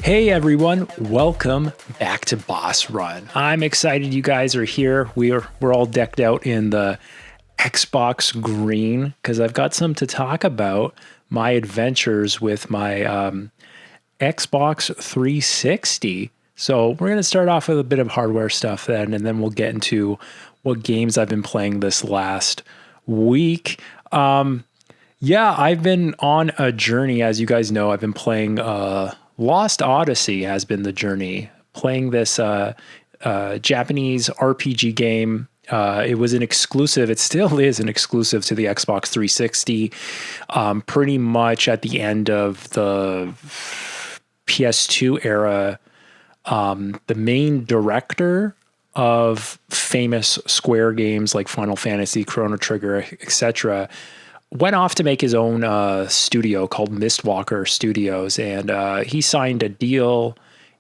Hey everyone, welcome back to Boss Run. I'm excited you guys are here. We're all decked out in the Xbox green because I've got some to talk about my adventures with my Xbox 360. So we're going to start off with a bit of hardware stuff then, and then we'll get into what games I've been playing this last week. Yeah, I've been on a journey. As you guys know, I've been playing Lost Odyssey has been the journey. Playing this Japanese RPG game. It was an exclusive. It still is an exclusive to the Xbox 360. Pretty much at the end of the PS2 era, the main director of famous Square games like Final Fantasy, Chrono Trigger, etc., went off to make his own studio called Mistwalker Studios, and he signed a deal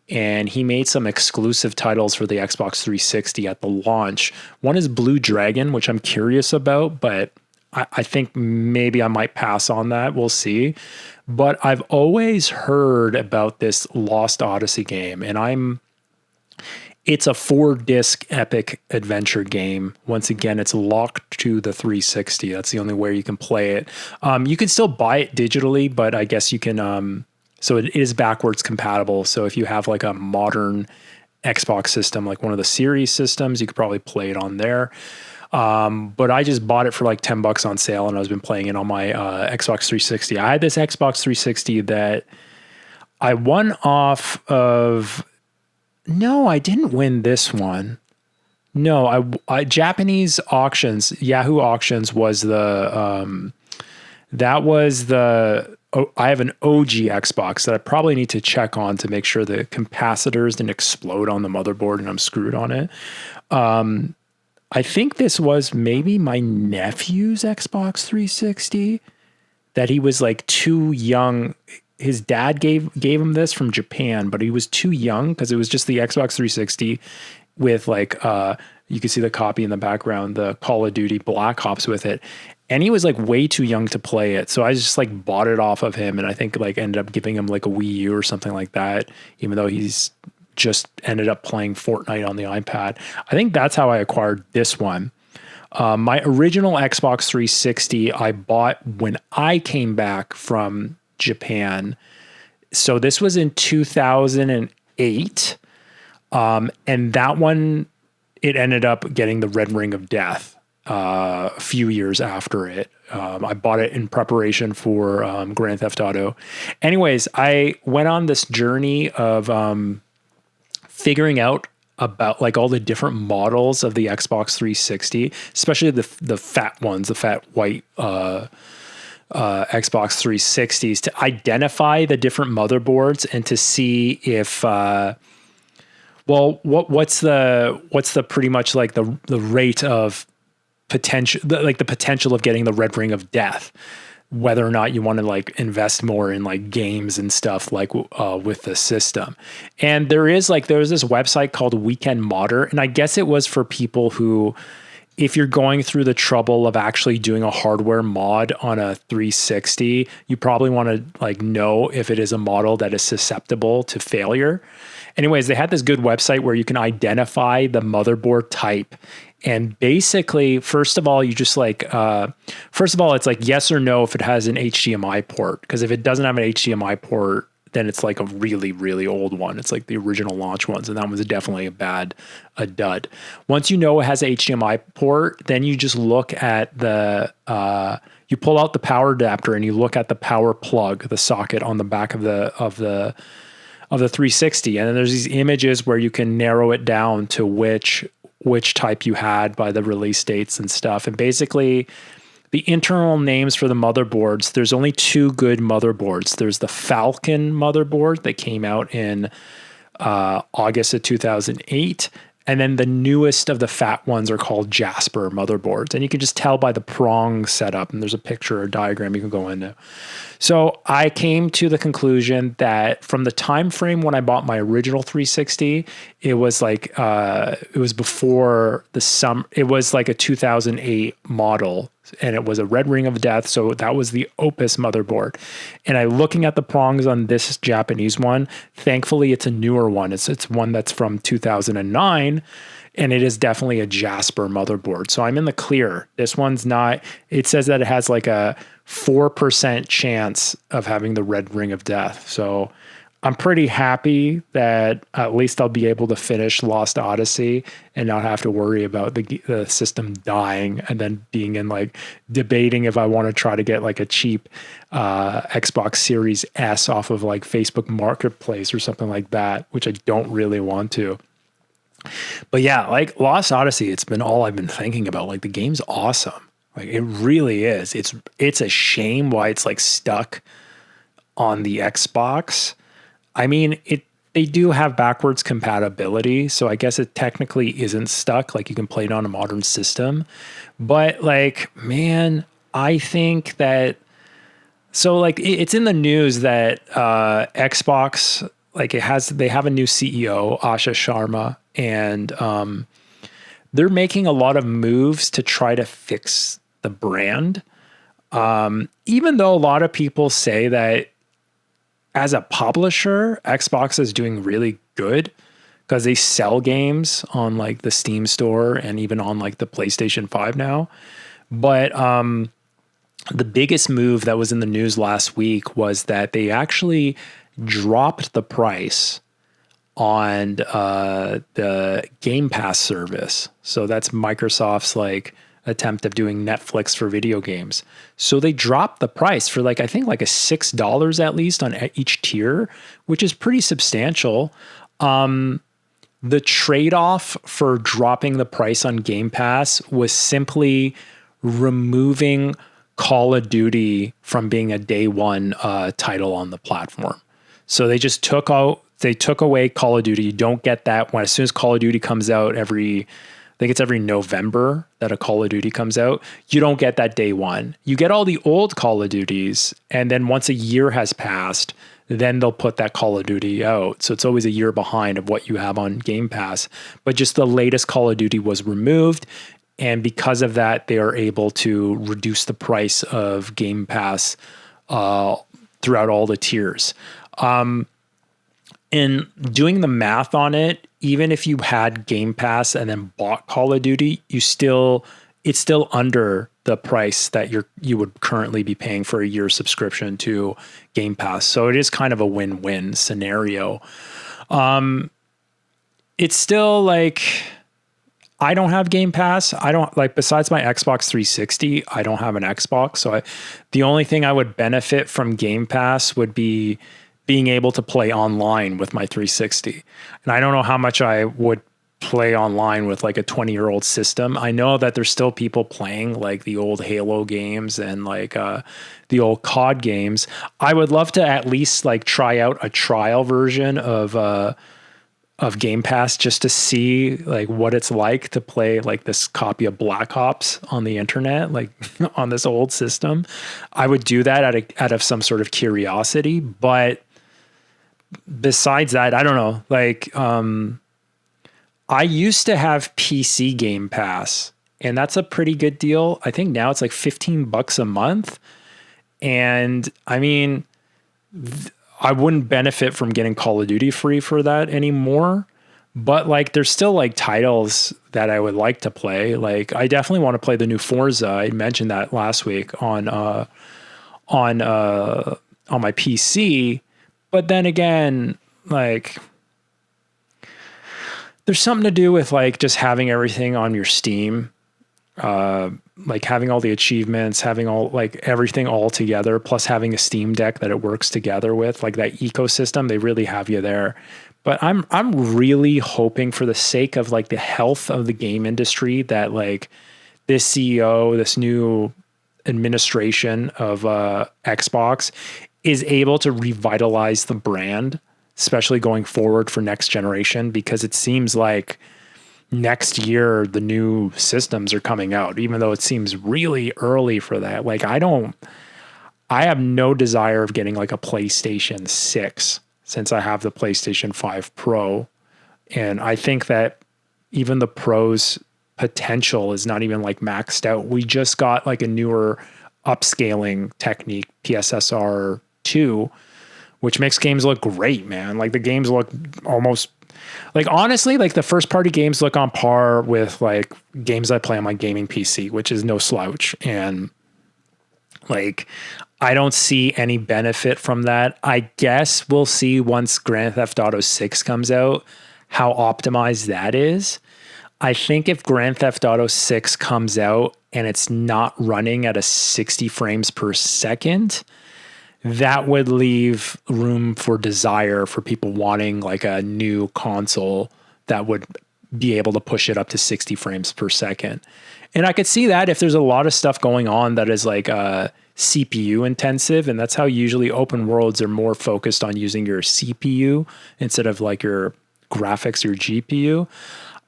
and he made some exclusive titles for the Xbox 360 at the launch. One is Blue Dragon, which I'm curious about, but I think maybe I might pass on that. We'll see. But I've always heard about this Lost Odyssey game, and it's a 4-disc epic adventure game. Once again, it's locked to the 360. That's the only way you can play it. You can still buy it digitally, but I guess you can, so it is backwards compatible. So if you have like a modern Xbox system, like one of the series systems, you could probably play it on there. But I just bought it for like $10 on sale, and I've been playing it on my Xbox 360. I had this Xbox 360 that I won off of. No, I didn't win this one. No, I Japanese auctions, Yahoo auctions was the, I have an OG Xbox that I probably need to check on to make sure the capacitors didn't explode on the motherboard and I'm screwed on it. I think this was maybe my nephew's Xbox 360 that he was like too young. His dad gave him this from Japan, but he was too young because it was just the Xbox 360 with like, you can see the copy in the background, the Call of Duty Black Ops with it. And he was like way too young to play it. So I just like bought it off of him, and I think like ended up giving him like a Wii U or something like that, even though he's just ended up playing Fortnite on the iPad. I think that's how I acquired this one. My original Xbox 360 I bought when I came back from Japan. So this was in 2008. And that one, it ended up getting the Red Ring of Death a few years after it. I bought it in preparation for Grand Theft Auto. Anyways, I went on this journey of figuring out about like all the different models of the Xbox 360, especially the fat ones, the fat white Xbox 360s, to identify the different motherboards and to see if what's the pretty much like the rate of potential, like the potential of getting the Red Ring of Death, whether or not you want to like invest more in like games and stuff like with the system. And there was this website called Weekend Modder, and I guess it was for people who, if you're going through the trouble of actually doing a hardware mod on a 360, you probably want to like know if it is a model that is susceptible to failure. Anyways, they had this good website where you can identify the motherboard type. And basically, first of all, it's like yes or no if it has an HDMI port. Because if it doesn't have an HDMI port, then it's like a really, really old one. It's like the original launch ones. And that one's definitely a dud. Once you know it has an HDMI port, then you just look at you pull out the power adapter and you look at the power plug, the socket on the back of the 360. And then there's these images where you can narrow it down to which type you had by the release dates and stuff. And basically, the internal names for the motherboards, there's only two good motherboards. There's the Falcon motherboard that came out in August of 2008. And then the newest of the fat ones are called Jasper motherboards. And you can just tell by the prong setup. And there's a picture or diagram you can go into. So I came to the conclusion that from the time frame when I bought my original 360, it was like, it was before the summer. It was like a 2008 model. and it was a red ring of death. So that was the Opus motherboard. And I looking at the prongs on this Japanese one, thankfully it's a newer one. It's one that's from 2009, and it is definitely a Jasper motherboard. So I'm in the clear. This one's not, it says that it has like a 4% chance of having the red ring of death. So I'm pretty happy that at least I'll be able to finish Lost Odyssey and not have to worry about the system dying and then being in like debating if I want to try to get like a cheap Xbox Series S off of like Facebook Marketplace or something like that, which I don't really want to. But yeah, like Lost Odyssey, it's been all I've been thinking about. Like the game's awesome. Like it really is. It's a shame why it's like stuck on the Xbox. I mean, they do have backwards compatibility, so I guess it technically isn't stuck. Like you can play it on a modern system, but like, man, I think that so like it's in the news that Xbox like they have a new CEO, Asha Sharma, and they're making a lot of moves to try to fix the brand. Even though a lot of people say that as a publisher, Xbox is doing really good because they sell games on like the Steam store and even on like the PlayStation 5 now. But the biggest move that was in the news last week was that they actually dropped the price on the Game Pass service. So that's Microsoft's like attempt of doing Netflix for video games. So they dropped the price for like, I think like a $6 at least on each tier, which is pretty substantial. The trade-off for dropping the price on Game Pass was simply removing Call of Duty from being a day one title on the platform. So they just took away Call of Duty. You don't get that as soon as Call of Duty comes out I think it's every November that a Call of Duty comes out. You don't get that day one. You get all the old Call of Duties, and then once a year has passed, then they'll put that Call of Duty out. So it's always a year behind of what you have on Game Pass. But just the latest Call of Duty was removed, and because of that, they are able to reduce the price of Game Pass throughout all the tiers. In doing the math on it, even if you had Game Pass and then bought Call of Duty, it's still under the price that you would currently be paying for a year subscription to Game Pass. So it is kind of a win-win scenario. It's still like, I don't have Game Pass. I don't like, besides my Xbox 360, I don't have an Xbox. So the only thing I would benefit from Game Pass would be being able to play online with my 360. And I don't know how much I would play online with like a 20-year-old system. I know that there's still people playing like the old Halo games and like the old COD games. I would love to at least like try out a trial version of Game Pass just to see like what it's like to play like this copy of Black Ops on the internet, like on this old system. I would do that out of some sort of curiosity, but besides that, I don't know. Like, I used to have PC Game Pass, and that's a pretty good deal. I think now it's like $15 a month. And I mean, I wouldn't benefit from getting Call of Duty free for that anymore. But like, there's still like titles that I would like to play. Like, I definitely want to play the new Forza. I mentioned that last week on my PC. But then again, like, there's something to do with like just having everything on your Steam, like having all the achievements, having all like everything all together, plus having a Steam Deck that it works together with, like that ecosystem. They really have you there. But I'm really hoping, for the sake of like the health of the game industry, that like this CEO, this new administration of Xbox is able to revitalize the brand, especially going forward for next generation, because it seems like next year the new systems are coming out, even though it seems really early for that. Like, I have no desire of getting like a PlayStation 6 since I have the PlayStation 5 Pro. And I think that even the Pros potential is not even like maxed out. We just got like a newer upscaling technique, PSSR 2, which makes games look great, man. Like the games look almost like, honestly, like the first party games look on par with like games I play on my gaming PC, which is no slouch. And like, I don't see any benefit from that. I guess we'll see once Grand Theft Auto 6 comes out, how optimized that is. I think if Grand Theft Auto 6 comes out and it's not running at a 60 frames per second, that would leave room for desire for people wanting like a new console that would be able to push it up to 60 frames per second. And I could see that if there's a lot of stuff going on that is like CPU intensive, and that's how usually open worlds are more focused on using your CPU instead of like your graphics or GPU.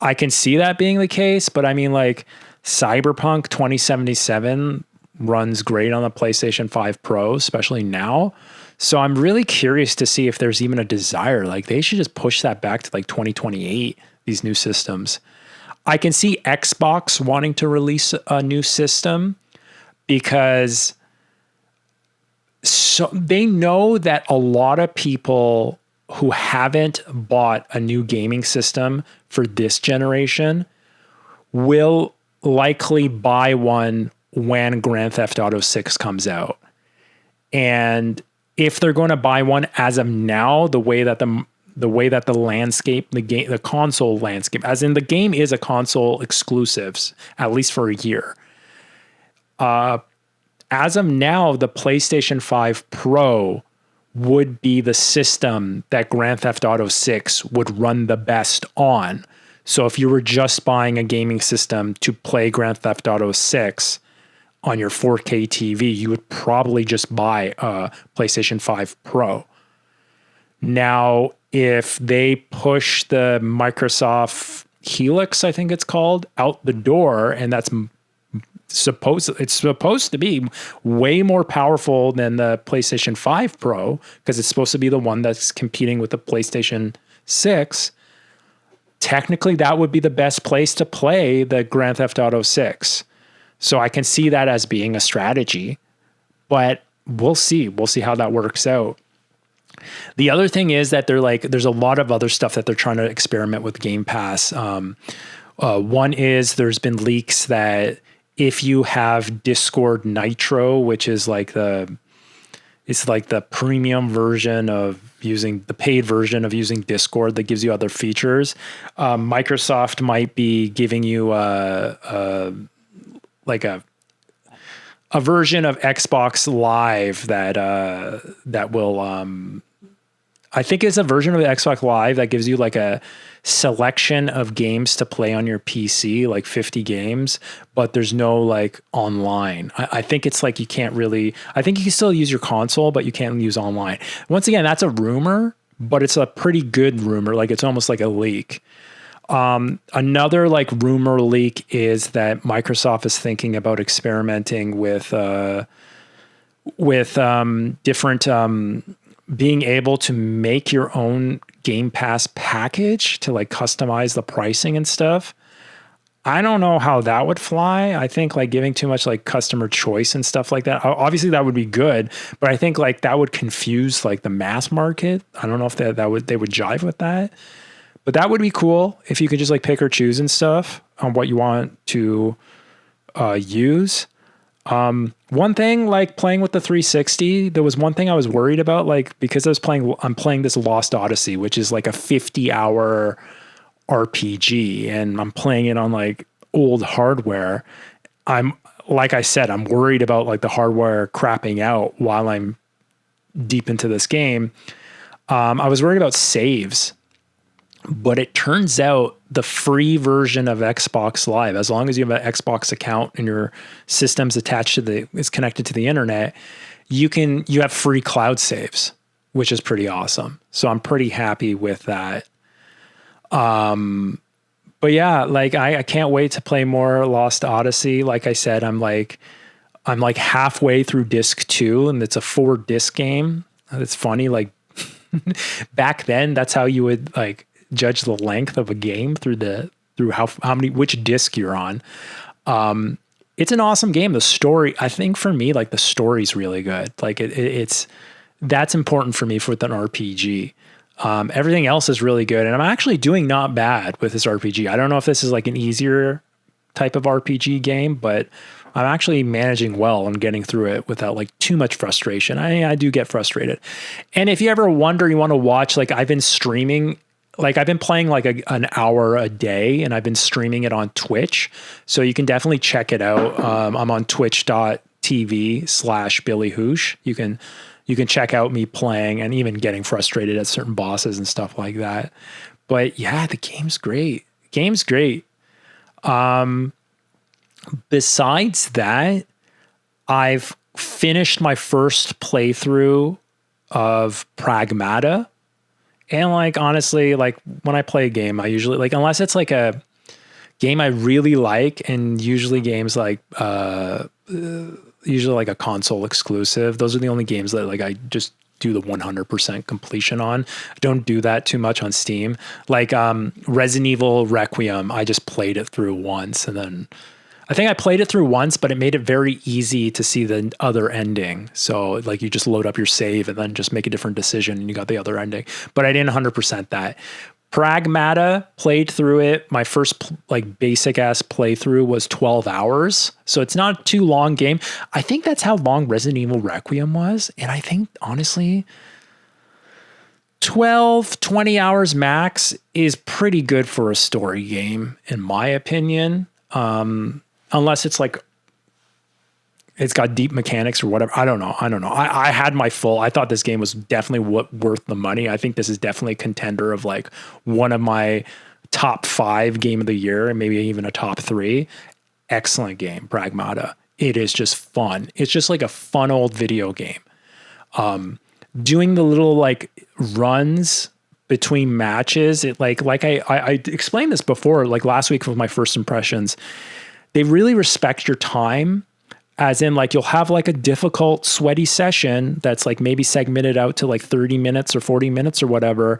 I can see that being the case, but I mean, like Cyberpunk 2077 runs great on the PlayStation 5 Pro, especially now. So I'm really curious to see if there's even a desire. Like they should just push that back to like 2028, these new systems. I can see Xbox wanting to release a new system because so they know that a lot of people who haven't bought a new gaming system for this generation will likely buy one when Grand Theft Auto 6 comes out. And if they're going to buy one as of now, the way that the landscape, the console landscape, as in the game is a console exclusives, at least for a year. As of now, the PlayStation 5 Pro would be the system that Grand Theft Auto 6 would run the best on. So if you were just buying a gaming system to play Grand Theft Auto 6 on your 4K TV, you would probably just buy a PlayStation 5 Pro. Now, if they push the Microsoft Helix, I think it's called, out the door, and it's supposed to be way more powerful than the PlayStation 5 Pro, because it's supposed to be the one that's competing with the PlayStation 6. Technically, that would be the best place to play the Grand Theft Auto 6. So I can see that as being a strategy, but we'll see. We'll see how that works out. The other thing is that there's a lot of other stuff that they're trying to experiment with Game Pass. One is there's been leaks that if you have Discord Nitro, which is it's like the premium version of using the paid version of using Discord that gives you other features, Microsoft might be giving you a version of Xbox Live that will I think it's a version of Xbox Live that gives you like a selection of games to play on your PC, like 50 games, but there's no like online. I think it's like you can't really, I think you can still use your console, but you can't use online. Once again, that's a rumor, but it's a pretty good rumor. Like it's almost like a leak. Another like rumor leak is that Microsoft is thinking about experimenting with different, being able to make your own Game Pass package to like customize the pricing and stuff. I don't know how that would fly. I think like giving too much like customer choice and stuff like that. Obviously that would be good, but I think like that would confuse like the mass market. I don't know if they would jive with that, but that would be cool if you could just like pick or choose and stuff on what you want to use. One thing, like playing with the 360, there was one thing I was worried about, like, because I'm playing this Lost Odyssey, which is like a 50-hour RPG, and I'm playing it on like old hardware. Like I said, I'm worried about like the hardware crapping out while I'm deep into this game. I was worried about saves, but it turns out the free version of Xbox Live, as long as you have an Xbox account and your system's is connected to the internet, you have free cloud saves, which is pretty awesome. So I'm pretty happy with that. But yeah, like I can't wait to play more Lost Odyssey. Like I said, I'm like halfway through disc 2, and it's a 4-disc game. It's funny. Like back then, that's how you would like judge the length of a game through through which disc you're on. It's an awesome game. The story, I think for me, like the story's really good. Like it's that's important for me for an RPG. Everything else is really good. And I'm actually doing not bad with this RPG. I don't know if this is like an easier type of RPG game, but I'm actually managing well and getting through it without like too much frustration. I do get frustrated. And if you ever wonder, you want to watch, like I've been streaming, like I've been playing like an hour a day and I've been streaming it on Twitch. So you can definitely check it out. I'm on twitch.tv/Billy Housh. You can check out me playing and even getting frustrated at certain bosses and stuff like that. But yeah, the game's great. Besides that, I've finished my first playthrough of Pragmata. And like, honestly, like when I play a game, I usually like, unless it's like a game I really like, and usually games like, usually like a console exclusive. Those are the only games that like I just do the 100% completion on. I don't do that too much on Steam. Like Resident Evil Requiem, I just played it through once, and then I think I played it through once, but it made it very easy to see the other ending. So like you just load up your save and then just make a different decision and you got the other ending. But I didn't 100% that. Pragmata, played through it. My first like basic ass playthrough was 12 hours. So it's not too long game. I think that's how long Resident Evil Requiem was. And I think honestly, 12, 20 hours max is pretty good for a story game, in my opinion. Unless it's like, it's got deep mechanics or whatever. I don't know. I had my full, I thought this game was definitely worth the money. I think this is definitely a contender of like one of my top 5 game of the year, and maybe even a top 3. Excellent game, Pragmata. It is just fun. It's just like a fun old video game. Doing the little like runs between matches, it like I explained this before, like last week with my first impressions. They really respect your time, as in like you'll have like a difficult, sweaty session that's like maybe segmented out to like 30 minutes or 40 minutes or whatever.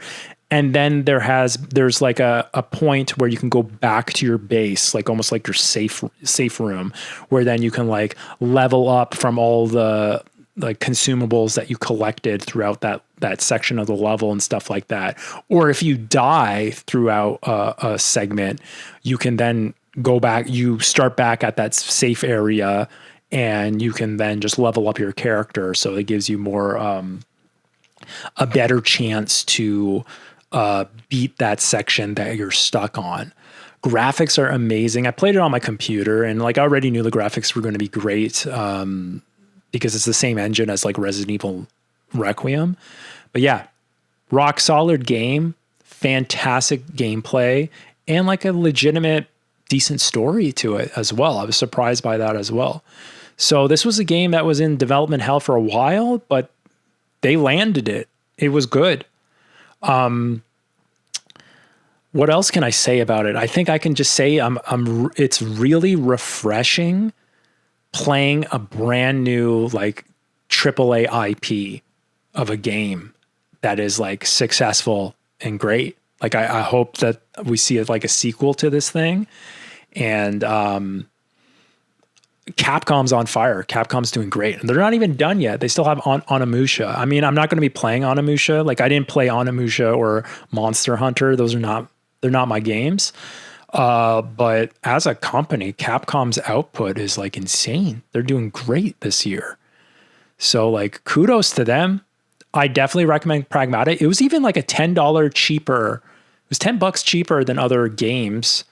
And then there's like a point where you can go back to your base, like almost like your safe room, where then you can like level up from all the like consumables that you collected throughout that section of the level and stuff like that. Or if you die throughout a segment, you can then go back, you start back at that safe area, and you can then just level up your character. So it gives you more, a better chance to beat that section that you're stuck on. Graphics are amazing. I played it on my computer, and like I already knew the graphics were going to be great because it's the same engine as like Resident Evil Requiem. But yeah, rock solid game, fantastic gameplay, and like a legitimate decent story to it as well. I was surprised by that as well. So this was a game that was in development hell for a while, but they landed it. It was good. What else can I say about it? I think I can just say it's really refreshing playing a brand new like AAA IP of a game that is like successful and great. Like I hope that we see it like a sequel to this thing. And Capcom's on fire. Capcom's doing great. And they're not even done yet. They still have Onimusha. I mean, I'm not going to be playing Onimusha. Like I didn't play Onimusha or Monster Hunter. They're not my games. But as a company, Capcom's output is like insane. They're doing great this year. So like kudos to them. I definitely recommend Pragmata. It was even like a $10 cheaper. It was $10 cheaper than other games.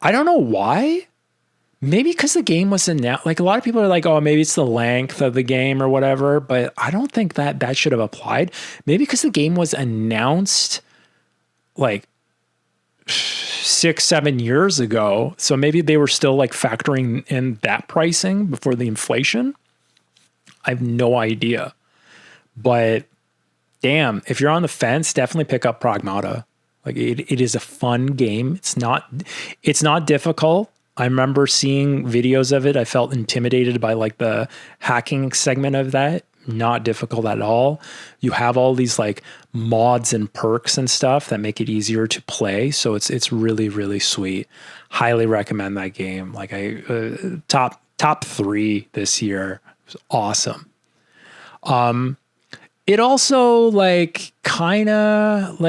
I don't know why. Maybe because the game was announced. Like a lot of people are like, oh, maybe it's the length of the game or whatever. But I don't think that should have applied. Maybe because the game was announced like 6-7 years ago. So maybe they were still like factoring in that pricing before the inflation. I have no idea. But damn, if you're on the fence, definitely pick up Pragmata. Like it is a fun game. It's not difficult. I remember seeing videos of it. I felt intimidated by like the hacking segment of that. not difficult at all. You have all these like mods and perks and stuff that make it easier to play. So it's really, really sweet. Highly recommend that game. Like top 3 this year. It was awesome. It also like kind of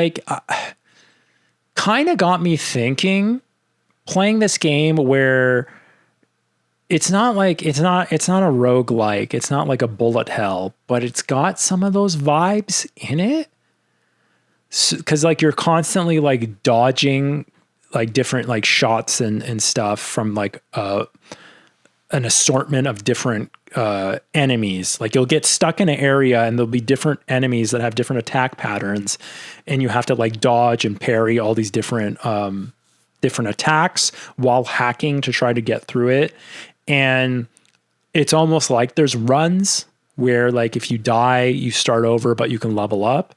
got me thinking, playing this game where it's not a roguelike, it's not like a bullet hell, but it's got some of those vibes in it. Cause like you're constantly like dodging like different like shots and stuff from like an assortment of different enemies. Like you'll get stuck in an area and there'll be different enemies that have different attack patterns, and you have to like dodge and parry all these different attacks while hacking to try to get through it. And it's almost like there's runs where like if you die, you start over, but you can level up.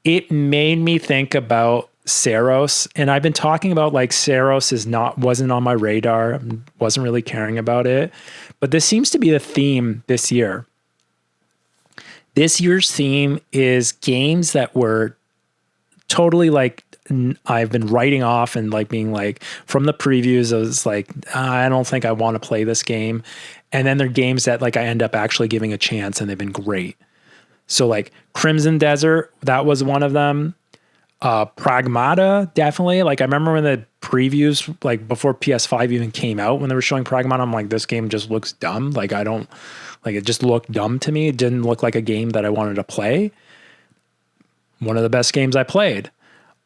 It made me think about Seiros, and I've been talking about like Seiros wasn't on my radar, wasn't really caring about it, but this seems to be the theme this year. This year's theme is games that were totally like I've been writing off and like being like from the previews, I was like, I don't think I want to play this game. And then they're games that like I end up actually giving a chance and they've been great. So like Crimson Desert, that was one of them. Pragmata, definitely. Like I remember when the previews, like before PS5 even came out, when they were showing Pragmata, I'm like, this game just looks dumb. Like it just looked dumb to me. It didn't look like a game that I wanted to play. One of the best games I played.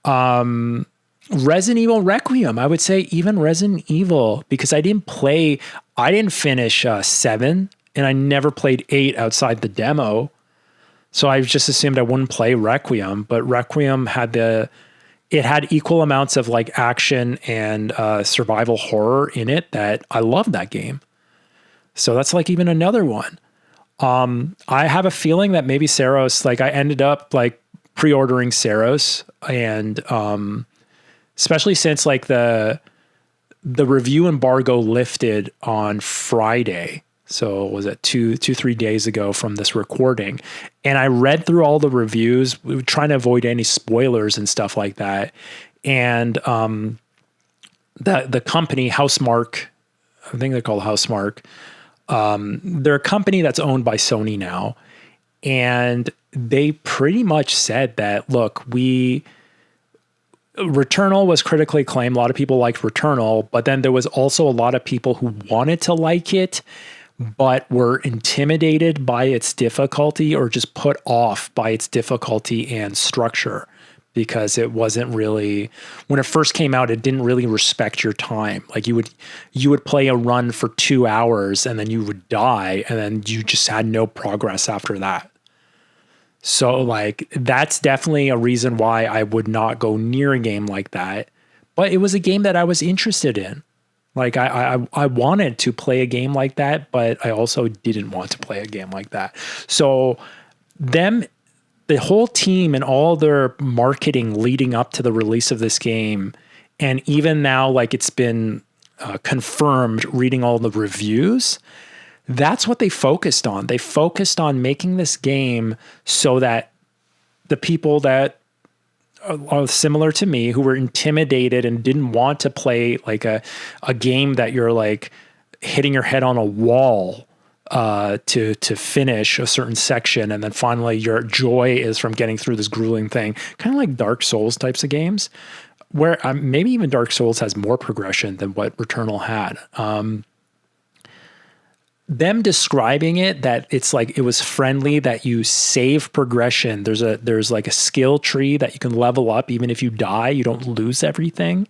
Resident Evil Requiem, I would say even Resident Evil, because I didn't finish 7, and I never played 8 outside the demo. So I just assumed I wouldn't play Requiem, but Requiem had equal amounts of like action and survival horror in it that I love that game. So that's like even another one. I have a feeling that maybe Seiros, like I ended up like pre-ordering Seiros, and especially since like the review embargo lifted on Friday. So was it 3 days ago from this recording? And I read through all the reviews, trying to avoid any spoilers and stuff like that. And the company Housemarque, I think they're called Housemarque. They're a company that's owned by Sony now, and they pretty much said that, look, Returnal was critically acclaimed. A lot of people liked Returnal, but then there was also a lot of people who wanted to like it, but were intimidated by its difficulty or just put off by its difficulty and structure, because it wasn't really, when it first came out, it didn't really respect your time. Like you would play a run for 2 hours and then you would die, and then you just had no progress after that. So like, that's definitely a reason why I would not go near a game like that. But it was a game that I was interested in. Like I wanted to play a game like that, but I also didn't want to play a game like that. So the whole team and all their marketing leading up to the release of this game, and even now, like it's been confirmed reading all the reviews, that's what they focused on. They focused on making this game so that the people that are similar to me, who were intimidated and didn't want to play like a game that you're like hitting your head on a wall to finish a certain section, and then finally your joy is from getting through this grueling thing, kind of like Dark Souls types of games, where maybe even Dark Souls has more progression than what Returnal had. Them describing it, that it's like it was friendly, that you save progression. There's like a skill tree that you can level up even if you die, you don't lose everything.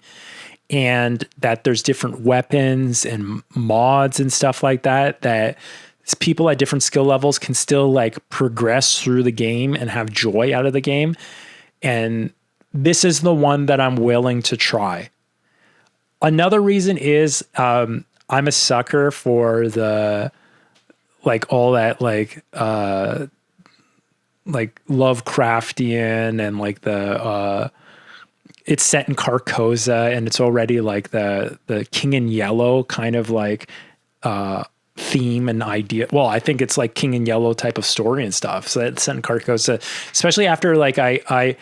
And that there's different weapons and mods and stuff like that people at different skill levels can still like progress through the game and have joy out of the game. And this is the one that I'm willing to try. Another reason is, I'm a sucker for the, like all that, like Lovecraftian and like it's set in Carcosa, and it's already like the King in Yellow kind of like, theme and idea. Well, I think it's like King in Yellow type of story and stuff. So that's set in Carcosa, especially after like I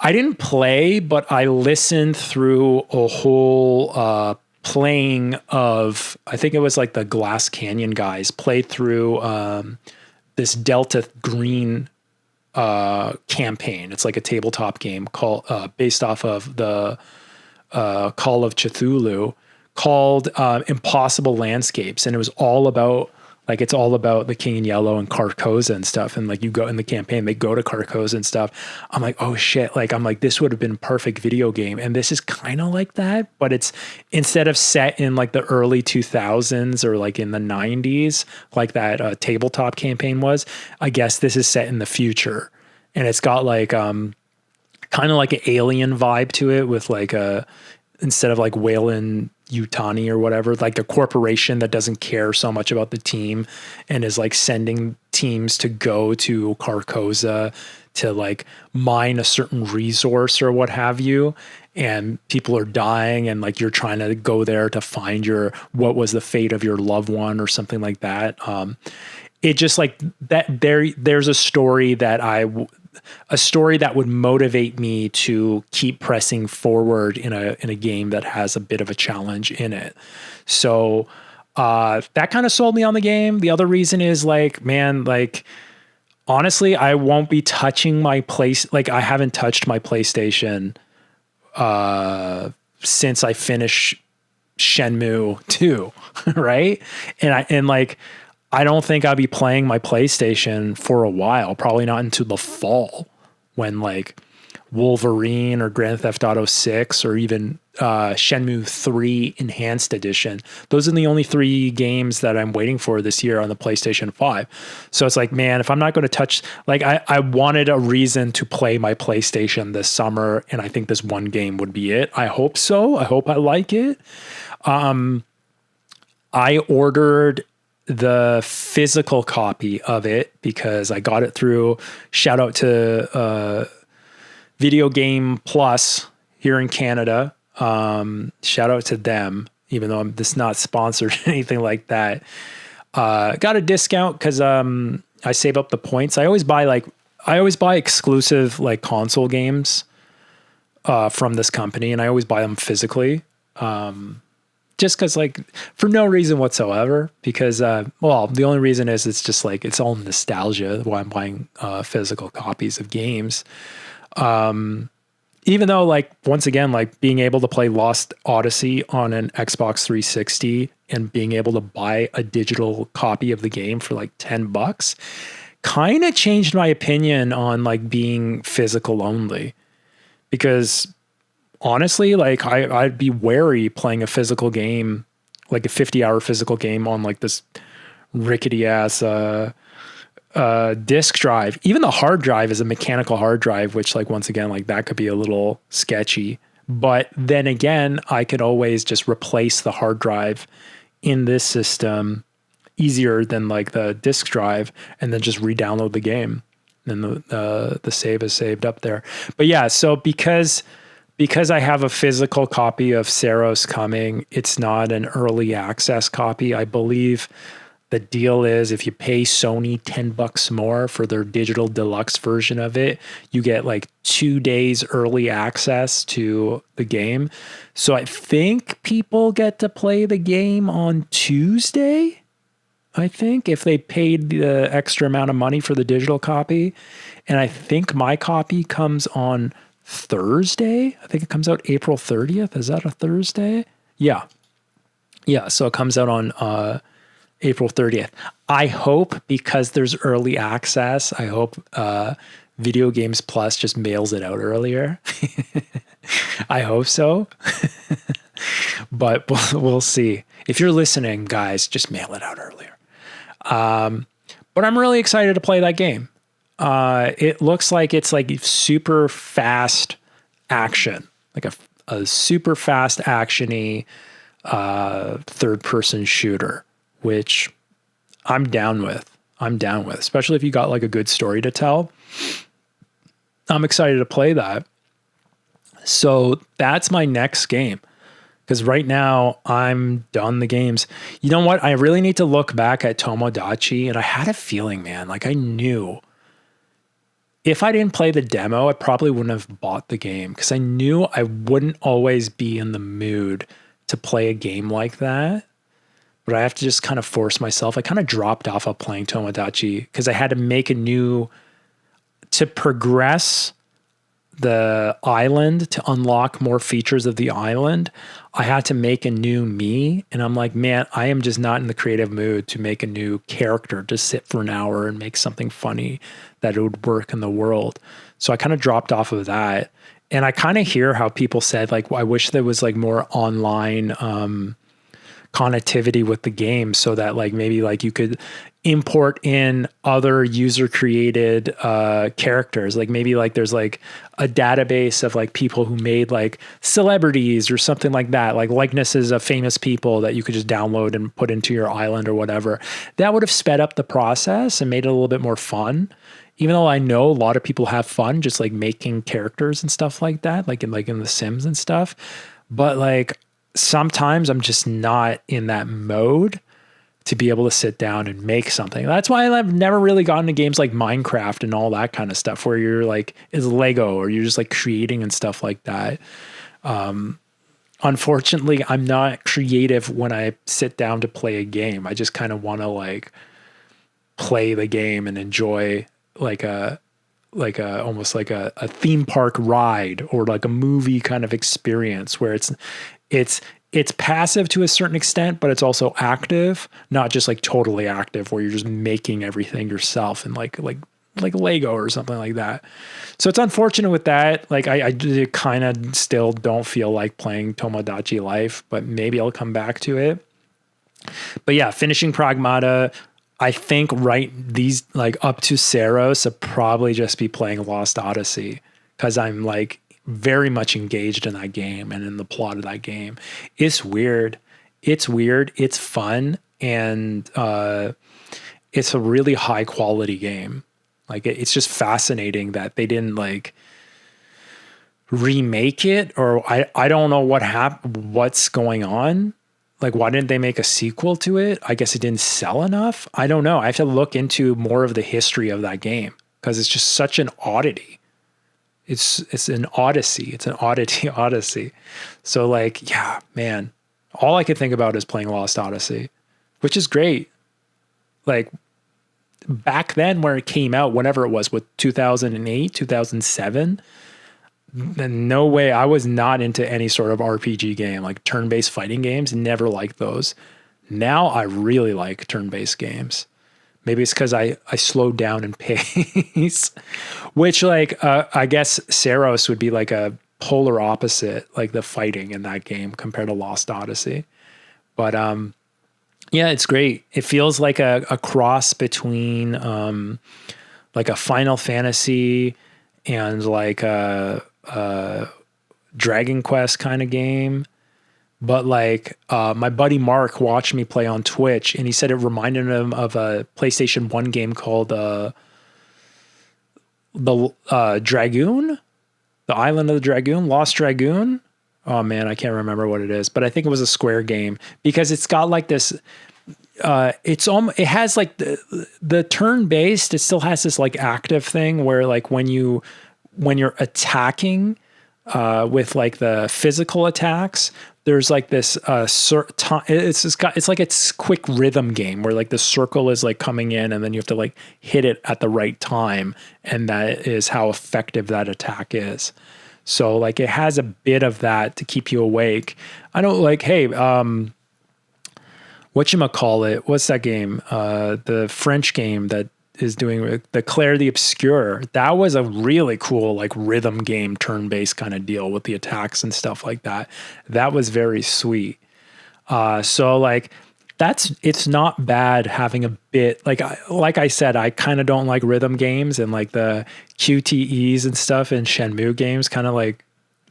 didn't play, but I listened through a whole playing of, I think it was like the Glass Canyon guys played through this Delta Green campaign. It's like a tabletop game called based off of the Call of Cthulhu, called Impossible Landscapes, and it was all about like, it's all about the King in Yellow and Carcosa and stuff. And like, you go in the campaign, they go to Carcosa and stuff. I'm like, oh shit. Like, I'm like, this would have been a perfect video game. And this is kind of like that, but it's instead of set in like the early 2000s or like in the 90s, like that tabletop campaign was, I guess this is set in the future. And it's got like, kind of like an alien vibe to it with like instead of like Wayland Yutani or whatever, like a corporation that doesn't care so much about the team and is like sending teams to go to Carcosa to like mine a certain resource or what have you. And people are dying and like, you're trying to go there to find what was the fate of your loved one or something like that. It just like that there's a story that would motivate me to keep pressing forward in a game that has a bit of a challenge in it. So that kind of sold me on the game. The other reason is like, man, like honestly, I won't be touching my I haven't touched my PlayStation since I finished Shenmue 2, right? And I don't think I'll be playing my PlayStation for a while, probably not into the fall when like Wolverine or Grand Theft Auto 6 or even Shenmue 3 Enhanced Edition. Those are the only 3 games that I'm waiting for this year on the PlayStation 5. So it's like, man, if I'm not going to touch, like I wanted a reason to play my PlayStation this summer, and I think this one game would be it. I hope so. I hope I like it. I ordered the physical copy of it because I got it through, shout out to Video Game Plus here in Canada. Shout out to them, even though this is not sponsored or anything like that. Got a discount because I save up the points. I always buy exclusive like console games from this company, and I always buy them physically. Just because, like, for no reason whatsoever, because, the only reason is it's just like, it's all nostalgia why I'm buying physical copies of games. Even though, like, once again, like being able to play Lost Odyssey on an Xbox 360 and being able to buy a digital copy of the game for like $10 kind of changed my opinion on like being physical only, because honestly, like I'd be wary playing a physical game, like a 50-hour physical game on like this rickety ass disk drive. Even the hard drive is a mechanical hard drive, which like, once again, like that could be a little sketchy. But then again, I could always just replace the hard drive in this system easier than like the disk drive, and then just re-download the game. And the save is saved up there. But yeah, so because I have a physical copy of Saros coming, it's not an early access copy. I believe the deal is if you pay Sony $10 more for their digital deluxe version of it, you get like 2 days early access to the game. So I think people get to play the game on Tuesday, I think, if they paid the extra amount of money for the digital copy. And I think my copy comes on Thursday. I think it comes out April 30th. Is that a Thursday? Yeah. So it comes out on April 30th. I hope, because there's early access, I hope Video Games Plus just mails it out earlier. I hope so. But we'll see. If you're listening, guys, just mail it out earlier. But I'm really excited to play that game. It looks like it's like super fast action, like a super fast action-y third-person shooter, which I'm down with. Especially if you got like a good story to tell. I'm excited to play that. So that's my next game, Because right now I'm done the games. You know what? I really need to look back at Tomodachi, and I had a feeling, man, like I knew if I didn't play the demo, I probably wouldn't have bought the game because I knew I wouldn't always be in the mood to play a game like that. But I have to just kind of force myself. I kind of dropped off of playing Tomodachi because I had to make to progress the island, to unlock more features of the island. I had to make a new me. And I'm like, man, I am just not in the creative mood to make a new character, to sit for an hour and make something funny that it would work in the world. So I kind of dropped off of that. And I kind of hear how people said, like, well, I wish there was like more online connectivity with the game so that like maybe like you could import in other user created characters. Like maybe like there's like a database of like people who made like celebrities or something like that, like likenesses of famous people that you could just download and put into your island or whatever. That would have sped up the process and made it a little bit more fun. Even though I know a lot of people have fun just like making characters and stuff like that, like in The Sims and stuff. But like sometimes I'm just not in that mode to be able to sit down and make something. That's why I've never really gotten to games like Minecraft and all that kind of stuff where you're like, it's Lego or you're just like creating and stuff like that. Unfortunately, I'm not creative when I sit down to play a game. I just kind of want to like play the game and enjoy like almost like a theme park ride or like a movie kind of experience where it's passive to a certain extent, but it's also active, not just like totally active where you're just making everything yourself and like Lego or something like that. So it's unfortunate with that. Like I kind of still don't feel like playing Tomodachi Life, but maybe I'll come back to it. But yeah, finishing Pragmata, I think these like up to Saros, I'll probably just be playing Lost Odyssey because I'm like very much engaged in that game and in the plot of that game. It's weird. It's fun. And it's a really high quality game. Like it's just fascinating that they didn't like remake it, or I don't know what's going on. Like, why didn't they make a sequel to it? I guess it didn't sell enough. I don't know. I have to look into more of the history of that game because it's just such an oddity. It's an odyssey. It's an odyssey. So like, yeah, man, all I could think about is playing Lost Odyssey, which is great. Like back then where it came out, whenever it was, with 2008, 2007, no way. I was not into any sort of RPG game, like turn-based fighting games. Never liked those. Now I really like turn-based games. Maybe it's because I slowed down in pace, which like, I guess Saros would be like a polar opposite, like the fighting in that game compared to Lost Odyssey. But yeah, it's great. It feels like a cross between like a Final Fantasy and like a Dragon Quest kind of game. But like my buddy Mark watched me play on Twitch and he said it reminded him of a PlayStation 1 game called the Dragoon, the Island of the Dragoon, Lost Dragoon. Oh man, I can't remember what it is, but I think it was a Square game because it's got like this, it has like the turn based, it still has this like active thing where like when you're attacking with like the physical attacks, there's like this it's like it's quick rhythm game where like the circle is like coming in and then you have to like hit it at the right time, and that is how effective that attack is. So like it has a bit of that to keep you awake. I don't like, hey, whatchamacallit, what's that game? The French game that is doing the Claire the Obscure. That was a really cool like rhythm game, turn-based kind of deal with the attacks and stuff like that. That was very sweet. So like it's not bad having a bit like I said, I kind of don't like rhythm games, and like the QTEs and stuff in Shenmue games kind of like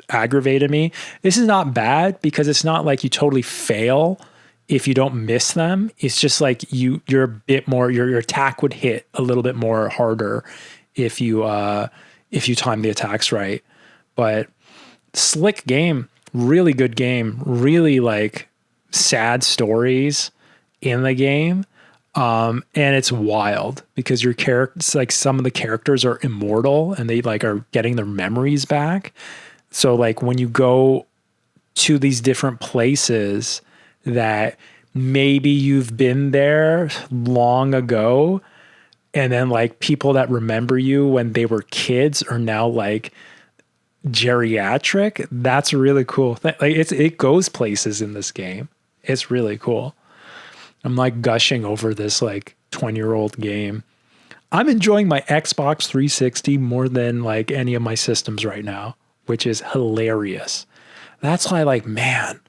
aggravated me. This is not bad because it's not like you totally fail if you don't miss them. It's just like you're a bit more, your attack would hit a little bit more harder if you time the attacks right. But slick game. Really good game. Really like sad stories in the game. And it's wild because your characters, like some of the characters are immortal and they like are getting their memories back. So like when you go to these different places that maybe you've been there long ago, and then like people that remember you when they were kids are now like geriatric. That's a really cool thing. Like it goes places in this game. It's really cool. I'm like gushing over this like 20-year-old game. I'm enjoying my Xbox 360 more than like any of my systems right now, which is hilarious. That's why, like, man,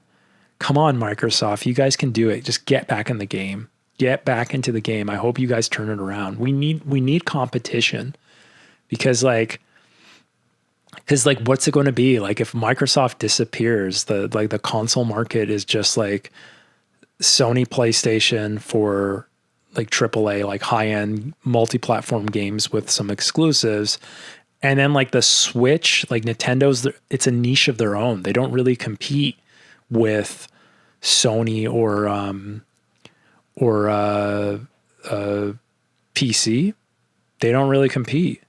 come on, Microsoft, you guys can do it. Just get back in the game. Get back into the game. I hope you guys turn it around. We need competition because what's it going to be? Like if Microsoft disappears, the console market is just like Sony PlayStation for like AAA, like high-end multi-platform games with some exclusives. And then like the Switch, like Nintendo's, it's a niche of their own. They don't really compete with Sony or PC. They don't really compete.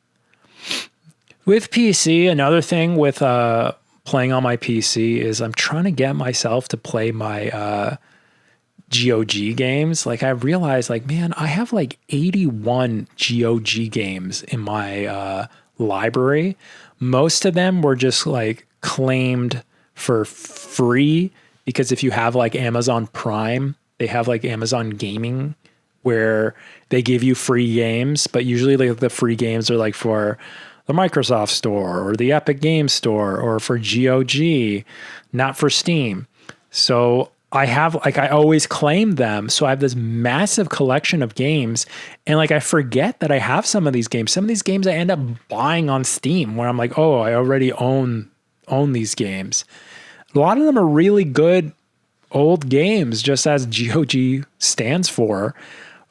With PC, another thing with playing on my PC is I'm trying to get myself to play my GOG games. Like I realized like, man, I have like 81 GOG games in my library. Most of them were just like claimed for free because if you have like Amazon Prime, they have like Amazon Gaming where they give you free games, but usually like the free games are like for the Microsoft Store or the Epic Games Store or for GOG, not for Steam. So I have like, I always claim them. So I have this massive collection of games and like, I forget that I have some of these games. Some of these games I end up buying on Steam where I'm like, oh, I already own these games. A lot of them are really good old games, just as GOG stands for.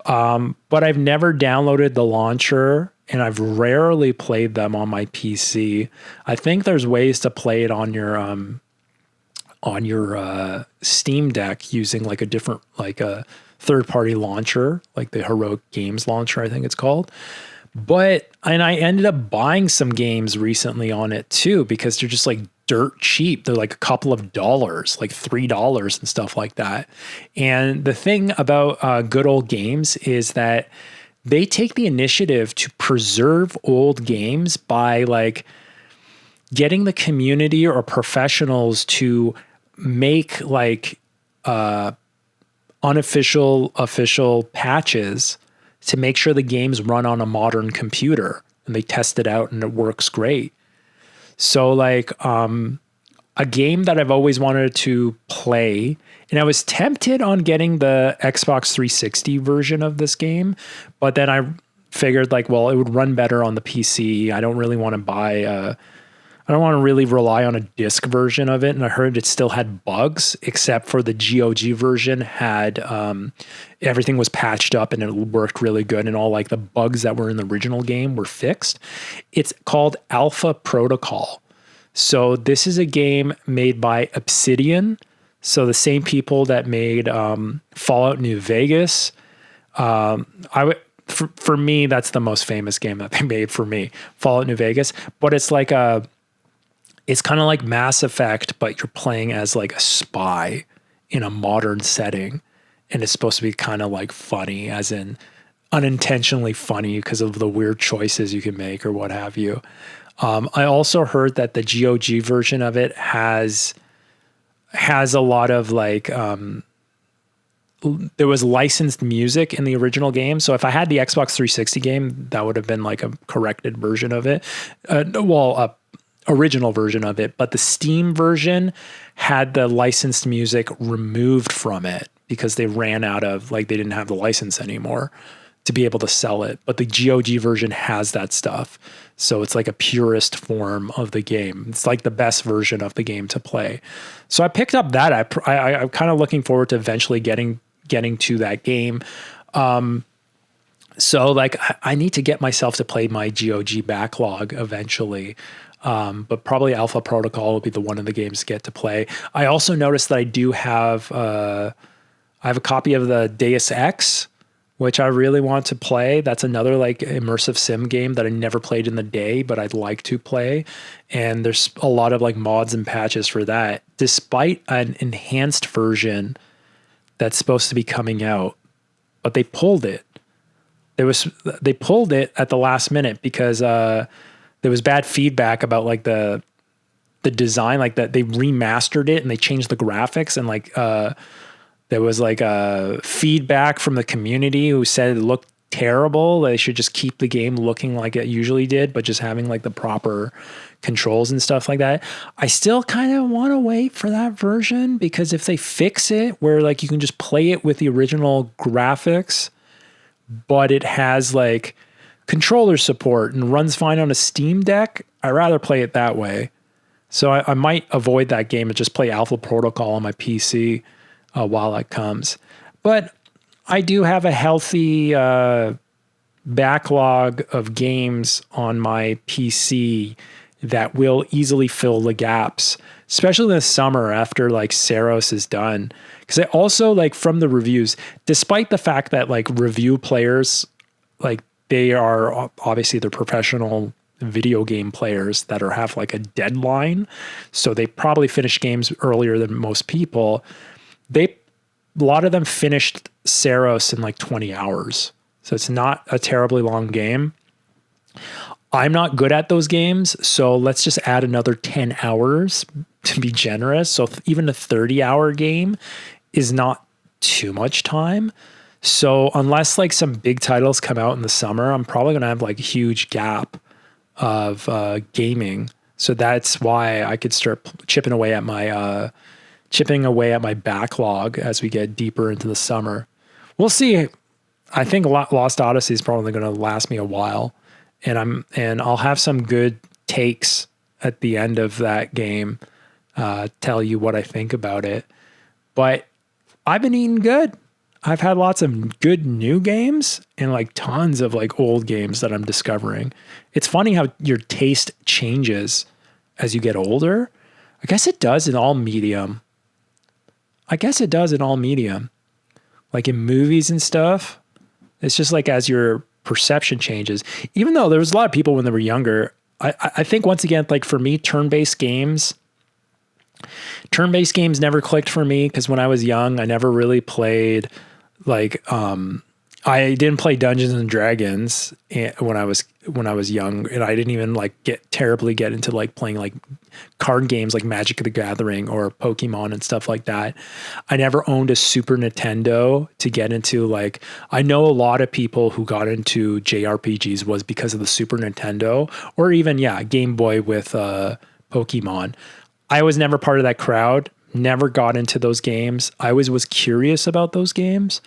But I've never downloaded the launcher and I've rarely played them on my PC. I think there's ways to play it on your Steam Deck using like a different, like a third-party launcher, like the Heroic Games launcher, I think it's called. And I ended up buying some games recently on it too, because they're just like dirt cheap. They're like a couple of dollars, like $3 and stuff like that. And the thing about good old games is that they take the initiative to preserve old games by like getting the community or professionals to make like official patches to make sure the games run on a modern computer, and they test it out and it works great. So like a game that I've always wanted to play, and I was tempted on getting the Xbox 360 version of this game, but then I figured like, well, it would run better on the PC. I don't really want to I don't want to really rely on a disc version of it. And I heard it still had bugs, except for the GOG version had everything was patched up and it worked really good. And all like the bugs that were in the original game were fixed. It's called Alpha Protocol. So this is a game made by Obsidian. So the same people that made Fallout New Vegas. For me, that's the most famous game that they made for me, Fallout New Vegas. But it's like it's kind of like Mass Effect, but you're playing as like a spy in a modern setting. And it's supposed to be kind of like funny, as in unintentionally funny because of the weird choices you can make or what have you. I also heard that the GOG version of it has a lot of like, there was licensed music in the original game. So if I had the Xbox 360 game, that would have been like a corrected version of it. Original version of it, but the Steam version had the licensed music removed from it because they ran out of, like, they didn't have the license anymore to be able to sell it. But the GOG version has that stuff. So it's like a purist form of the game. It's like the best version of the game to play. So I picked up that. I'm kind of looking forward to eventually getting to that game. So like I need to get myself to play my GOG backlog eventually. But probably Alpha Protocol will be the one of the games to get to play. I also noticed that I do have I have a copy of the Deus Ex, which I really want to play. That's another like immersive sim game that I never played in the day, but I'd like to play. And there's a lot of like mods and patches for that, despite an enhanced version that's supposed to be coming out, but they pulled it. They pulled it at the last minute because there was bad feedback about like the design, like that they remastered it and they changed the graphics, and like there was like a feedback from the community who said it looked terrible. They should just keep the game looking like it usually did, but just having like the proper controls and stuff like that. I still kind of want to wait for that version, because if they fix it where like you can just play it with the original graphics, but it has like controller support and runs fine on a Steam Deck, I'd rather play it that way. So I might avoid that game and just play Alpha Protocol on my PC while that comes. But I do have a healthy backlog of games on my PC that will easily fill the gaps, especially this summer after like Saros is done. Because I also like from the reviews, despite the fact that like review players, like they are obviously they're professional video game players that have like a deadline. So they probably finish games earlier than most people. A lot of them finished Saros in like 20 hours. So it's not a terribly long game. I'm not good at those games, so let's just add another 10 hours to be generous. So even a 30-hour game is not too much time. So unless like some big titles come out in the summer, I'm probably going to have like a huge gap of gaming. So that's why I could start chipping away at my backlog as we get deeper into the summer. We'll see. I think Lost Odyssey is probably going to last me a while, and I'll have some good takes at the end of that game, tell you what I think about it. But I've been eating good. I've had lots of good new games and like tons of like old games that I'm discovering. It's funny how your taste changes as you get older. I guess it does in all medium. Like in movies and stuff. It's just like as your perception changes, even though there was a lot of people when they were younger, I think once again, like for me, turn-based games never clicked for me, because when I was young, I never really played like, I didn't play Dungeons and Dragons when I was young, and I didn't even like get into like playing like card games like Magic the Gathering or Pokemon and stuff like that. I never owned a Super Nintendo to get into like, I know a lot of people who got into JRPGs was because of the Super Nintendo, or even, Game Boy with Pokemon. I was never part of that crowd, never got into those games. I always was curious about those games,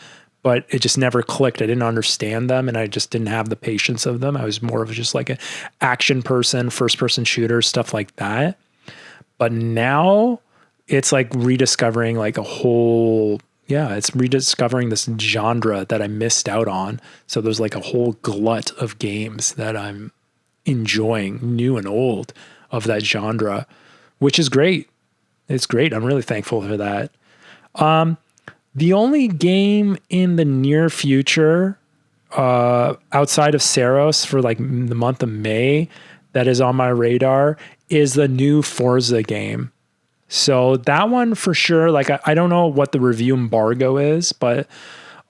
but it just never clicked. I didn't understand them, and I just didn't have the patience of them. I was more of just like an action person, first person shooter, stuff like that. But now it's like rediscovering like it's rediscovering this genre that I missed out on. So there's like a whole glut of games that I'm enjoying, new and old, of that genre, which is great. It's great. I'm really thankful for that. The only game in the near future, outside of Saros for like the month of May, that is on my radar is the new Forza game. So that one for sure, like I don't know what the review embargo is, but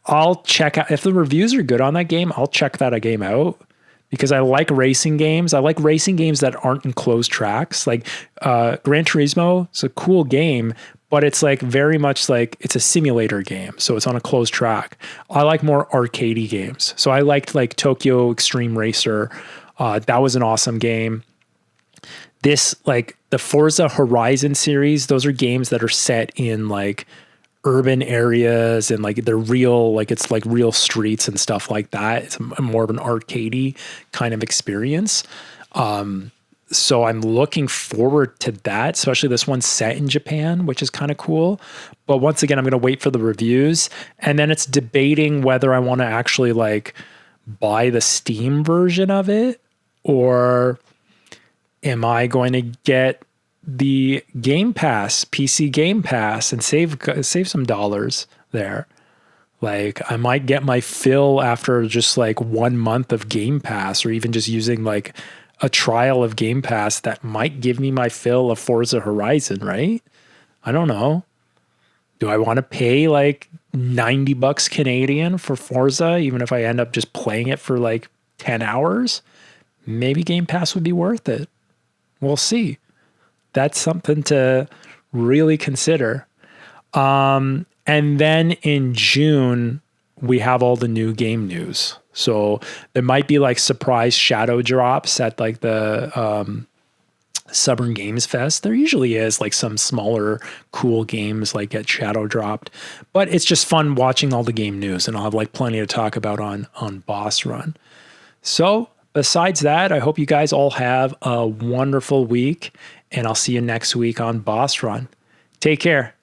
I'll check out, if the reviews are good on that game, I'll check that game out, because I like racing games. I like racing games that aren't enclosed tracks. Like Gran Turismo is a cool game, but it's like very much like it's a simulator game. So it's on a closed track. I like more arcadey games. So I liked like Tokyo Extreme Racer. That was an awesome game. This, like the Forza Horizon series, those are games that are set in like urban areas, and like they're real, like it's like real streets and stuff like that. It's more of an arcadey kind of experience. So I'm looking forward to that, especially this one's set in Japan, which is kind of cool. But once again, I'm going to wait for the reviews, and then it's debating whether I want to actually like buy the Steam version of it, or am I going to get the Game Pass, PC Game Pass, and save some dollars there? Like, I might get my fill after just like 1 month of Game Pass, or even just using like a trial of Game Pass that might give me my fill of Forza Horizon, right? I don't know. Do I want to pay like $90 Canadian for Forza, even if I end up just playing it for like 10 hours? Maybe Game Pass would be worth it. We'll see. That's something to really consider. And then in June, we have all the new game news. So there might be like surprise shadow drops at like the Southern Games Fest. There usually is like some smaller cool games like get shadow dropped, but it's just fun watching all the game news, and I'll have like plenty to talk about on Boss Run. So besides that, I hope you guys all have a wonderful week, and I'll see you next week on Boss Run. Take care.